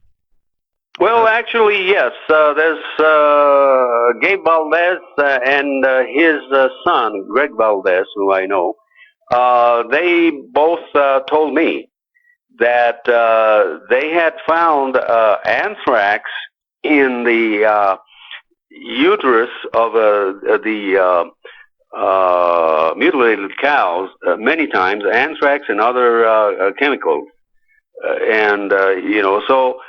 Well, actually, yes. There's Gabe Valdez and his son, Greg Valdez, who I know. They both told me that they had found anthrax in the uterus of the mutilated cows many times, anthrax and other chemicals. So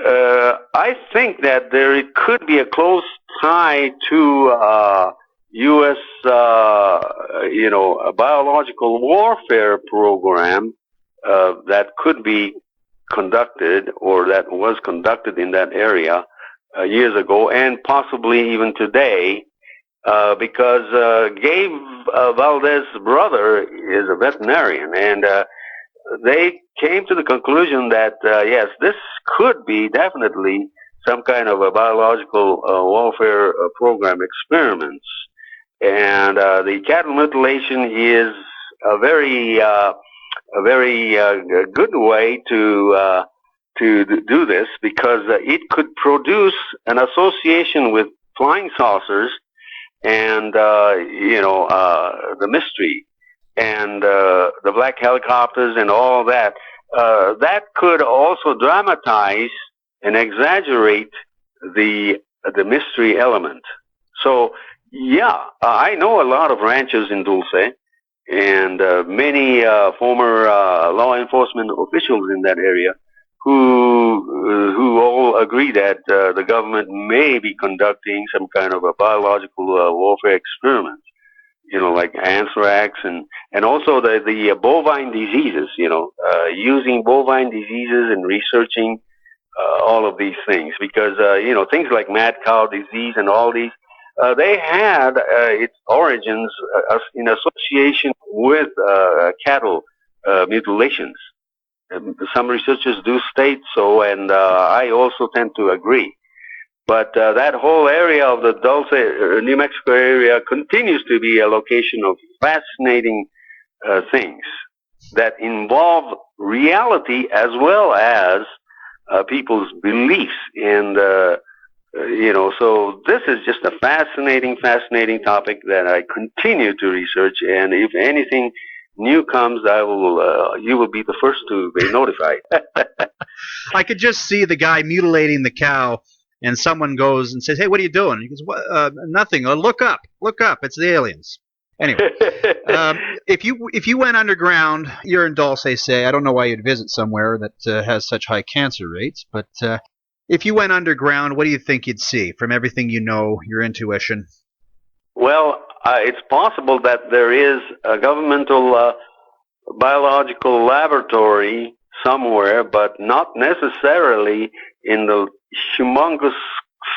I think that there could be a close tie to U.S. A biological warfare program that could be conducted, or that was conducted in that area years ago, and possibly even today, because Gabe Valdez's brother is a veterinarian, and they came to the conclusion that, yes, this could be definitely some kind of a biological warfare program experiments. And the cattle mutilation is a very good way to do this, because it could produce an association with flying saucers and, the mystery and the black helicopters and all that. That could also dramatize and exaggerate the mystery element. So, yeah, I know a lot of ranchers in Dulce, and many former law enforcement officials in that area who all agree that the government may be conducting some kind of a biological warfare experiment, like anthrax and also the bovine diseases, using bovine diseases and researching all of these things, because things like mad cow disease and all these, they had its origins in association with cattle mutilations. some researchers do state so, and I also tend to agree. But that whole area of the Dulce, New Mexico area continues to be a location of fascinating things that involve reality as well as people's beliefs. And, so this is just a fascinating topic that I continue to research. And if anything new comes, you will be the first to be notified. I could just see the guy mutilating the cow, and someone goes and says, "Hey, what are you doing?" He goes, "Nothing. Look up. It's the aliens." Anyway, if you went underground, you're in Dulce, say. I don't know why you'd visit somewhere that has such high cancer rates, but if you went underground, what do you think you'd see from everything you know, your intuition? Well, it's possible that there is a governmental biological laboratory somewhere, but not necessarily in the humongous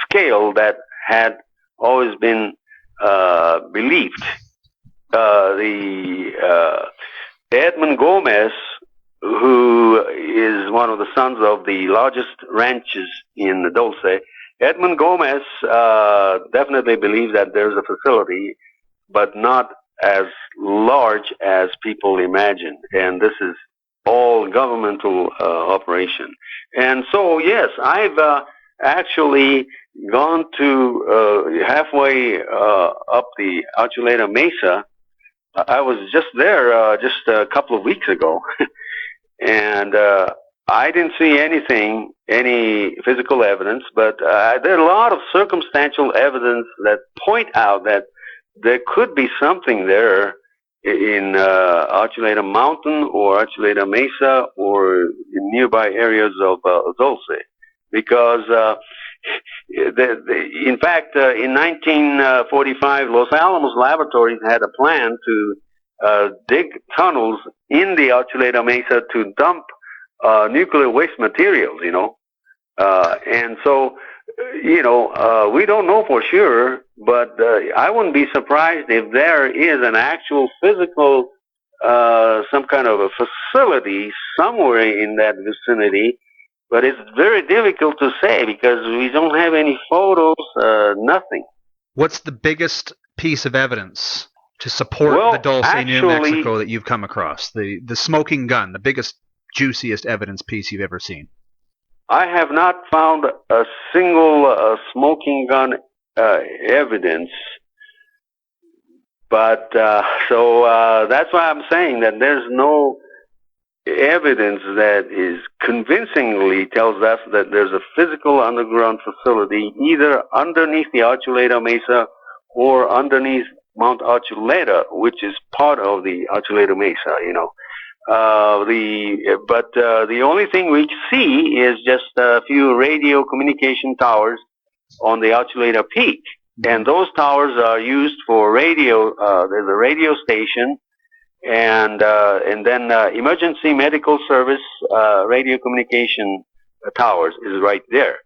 scale that had always been believed. Edmund Gomez, who is one of the sons of the largest ranches in Dulce, Edmund Gomez definitely believes that there's a facility, but not as large as people imagine. And this is all governmental operation. And so, yes, I've actually gone to halfway up the Archuleta Mesa. I was just there just a couple of weeks ago, and I didn't see any physical evidence, but there are a lot of circumstantial evidence that point out that there could be something there in Archuleta Mountain or Archuleta Mesa or in nearby areas of Dulce, because in fact, in 1945, Los Alamos Laboratories had a plan to dig tunnels in the Archuleta Mesa to dump nuclear waste materials, and so, we don't know for sure, but I wouldn't be surprised if there is an actual physical, some kind of a facility somewhere in that vicinity. But it's very difficult to say because we don't have any photos, nothing. What's the biggest piece of evidence to support the Dulce, New Mexico that you've come across? The smoking gun, the biggest, juiciest evidence piece you've ever seen? I have not found a single smoking gun evidence. But so that's why I'm saying that there's no evidence that is convincingly tells us that there's a physical underground facility either underneath the Archuleta Mesa or underneath Mount Archuleta, which is part of the Archuleta Mesa, the only thing we see is just a few radio communication towers on the Archuleta Peak, and those towers are used for radio. There's a radio station. And then emergency medical service radio communication towers is right there.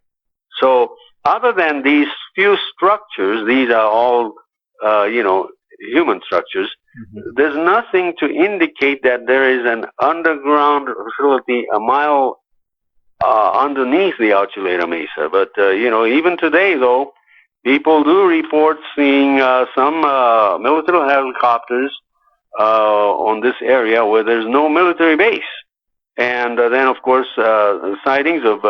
So other than these few structures, these are all human structures. Mm-hmm. There's nothing to indicate that there is an underground facility a mile underneath the Archuleta Mesa. But even today, though, people do report seeing some military helicopters on this area where there's no military base. And then, of course, sightings of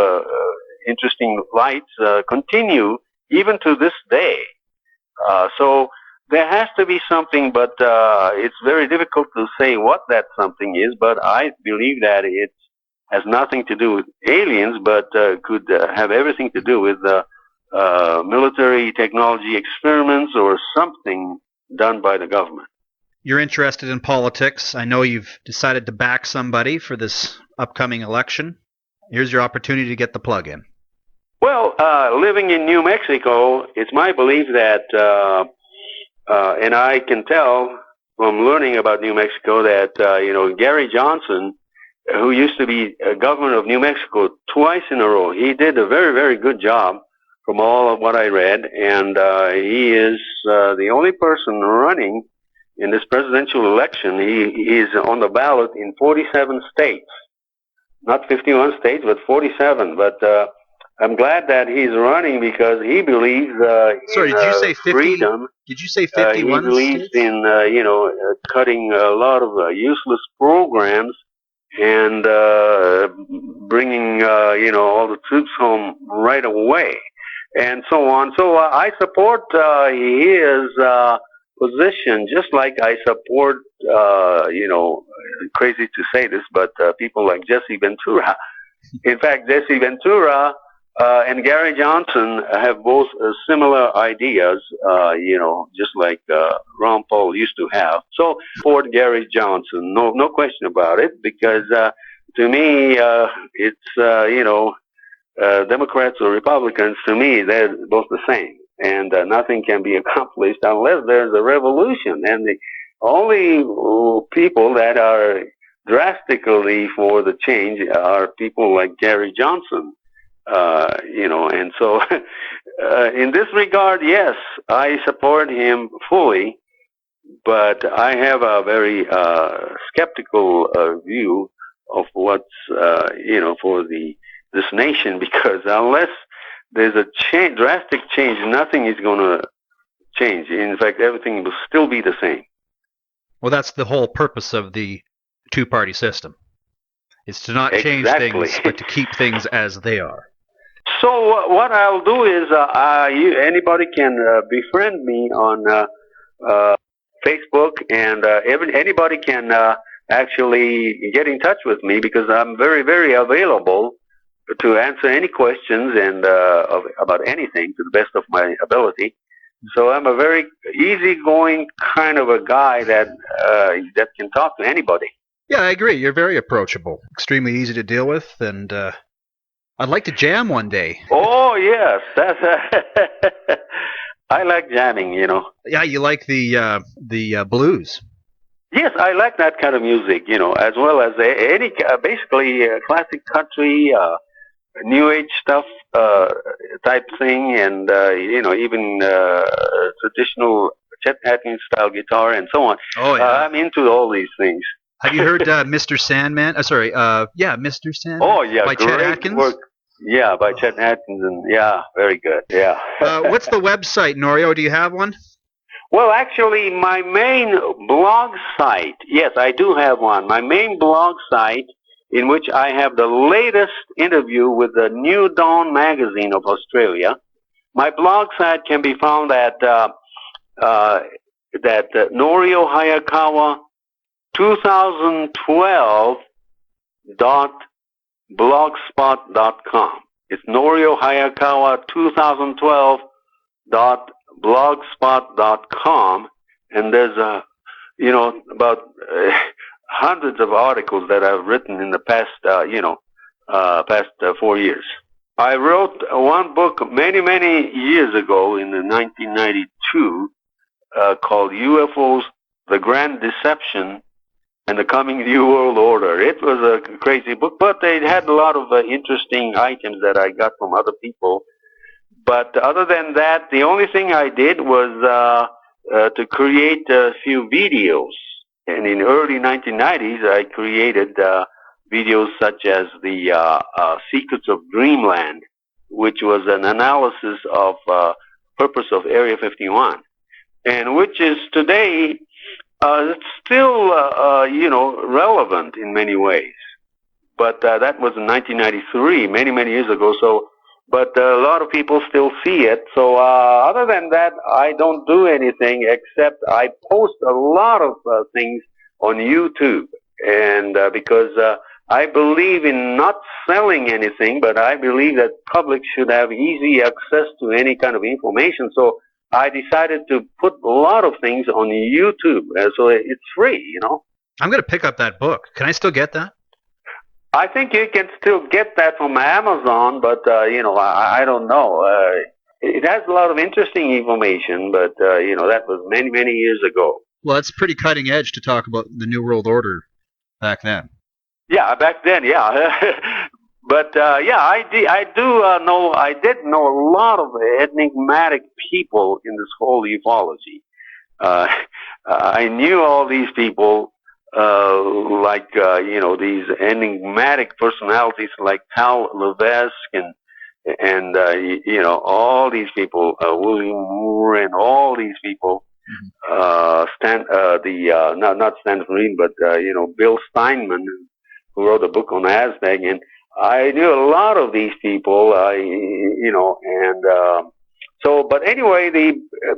interesting lights continue even to this day. So there has to be something, but it's very difficult to say what that something is. But I believe that it has nothing to do with aliens, but could have everything to do with military technology experiments or something done by the government. You're interested in politics. I know you've decided to back somebody for this upcoming election. Here's your opportunity to get the plug in. Well, living in New Mexico, it's my belief that, and I can tell from learning about New Mexico that, Gary Johnson, who used to be governor of New Mexico twice in a row, he did a very, very good job from all of what I read, and he is the only person running in this presidential election. He is on the ballot in 47 states. not 51 states, but 47. But I'm glad that he's running because he believes Sorry, in did you say 50? freedom. Did you say He 51 believes states? in cutting a lot of useless programs and bringing all the troops home right away, and so on. So I support his position, just like I support crazy to say this, but people like Jesse Ventura. In fact, Jesse Ventura and Gary Johnson have both similar ideas, just like Ron Paul used to have. So, support Gary Johnson, no question about it, because to me, it's, Democrats or Republicans, to me, they're both the same. And nothing can be accomplished unless there's a revolution. And the only people that are drastically for the change are people like Gary Johnson. And so in this regard, yes, I support him fully, but I have a very skeptical view of what's, for this nation, because unless there's a drastic change, nothing is going to change. In fact, everything will still be the same. Well, that's the whole purpose of the two-party system. It's to not change things, but to keep things as they are. So what I'll do is, anybody can befriend me on Facebook, and anybody can actually get in touch with me, because I'm very, very available to answer any questions and about anything to the best of my ability. So I'm a very easygoing kind of a guy that can talk to anybody. Yeah, I agree. You're very approachable, extremely easy to deal with, and I'd like to jam one day. Oh yes, that's I like jamming. Yeah, you like the blues. Yes, I like that kind of music. As well as any basically classic country. New age stuff type thing, and even traditional Chet Atkins style guitar and so on. Oh yeah, I'm into all these things. Have you heard Mr. Sandman? Mr. Sandman. Oh yeah, by great Chet Atkins. Work. Yeah, by Chet Atkins, and yeah, very good. Yeah. What's the website, Norio? Do you have one? Well, actually, my main blog site. Yes, I do have one. My main blog site, in which I have the layest interview with the New Dawn magazine of Australia. My blog site can be found at Norio Hayakawa 2012.blogspot.com. It's Norio Hayakawa 2012.blogspot.com, and there's about hundreds of articles that I've written in the past, past 4 years. I wrote one book many, many years ago in 1992 called UFOs, The Grand Deception, and the Coming New World Order. It was a crazy book, but it had a lot of interesting items that I got from other people. But other than that, the only thing I did was to create a few videos. And in the early 1990s, I created videos such as the Secrets of Dreamland, which was an analysis of purpose of Area 51, and which is today still, relevant in many ways. But that was in 1993, many, many years ago. So, but a lot of people still see it. So other than that, I don't do anything except I post a lot of things on YouTube. And because I believe in not selling anything, but I believe that public should have easy access to any kind of information. So I decided to put a lot of things on YouTube. So it's free, I'm going to pick up that book. Can I still get that? I think you can still get that from Amazon, but, I don't know. It has a lot of interesting information, but, that was many, many years ago. Well, it's pretty cutting edge to talk about the New World Order back then. Yeah, back then, yeah. But, I did know a lot of enigmatic people in this whole ufology. I knew all these people these enigmatic personalities like Tal Levesque and all these people, William Moore and all these people, not Stan Marine, but Bill Steinman, who wrote a book on Aztec, and I knew a lot of these people, but anyway,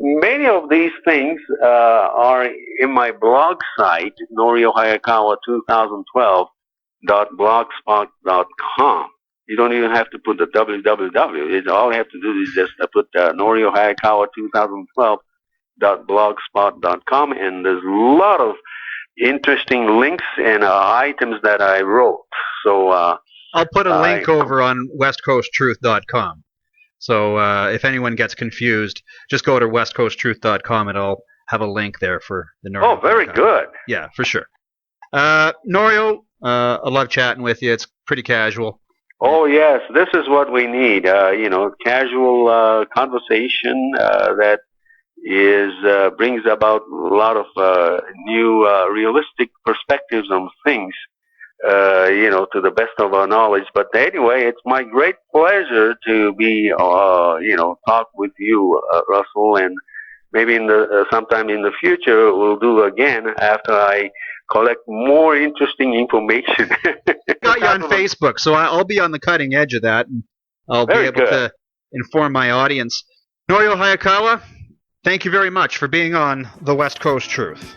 many of these things are in my blog site, Norio Hayakawa 2012.blogspot.com. You don't even have to put the www. All you have to do is just put Norio Hayakawa 2012.blogspot.com, and there's a lot of interesting links and items that I wrote. So I'll put a link over on westcoasttruth.com. So if anyone gets confused, just go to westcoasttruth.com and I'll have a link there for the Norio. Oh, very good. Yeah, for sure. Norio, I love chatting with you. It's pretty casual. Oh, yes. This is what we need. Casual conversation that brings about a lot of new realistic perspectives on things. To the best of our knowledge. But anyway, it's my great pleasure to be, talk with you, Russell, and maybe sometime in the future we'll do again after I collect more interesting information. Got you on Facebook, so I'll be on the cutting edge of that, and I'll be able to inform my audience. Norio Hayakawa, thank you very much for being on the West Coast Truth.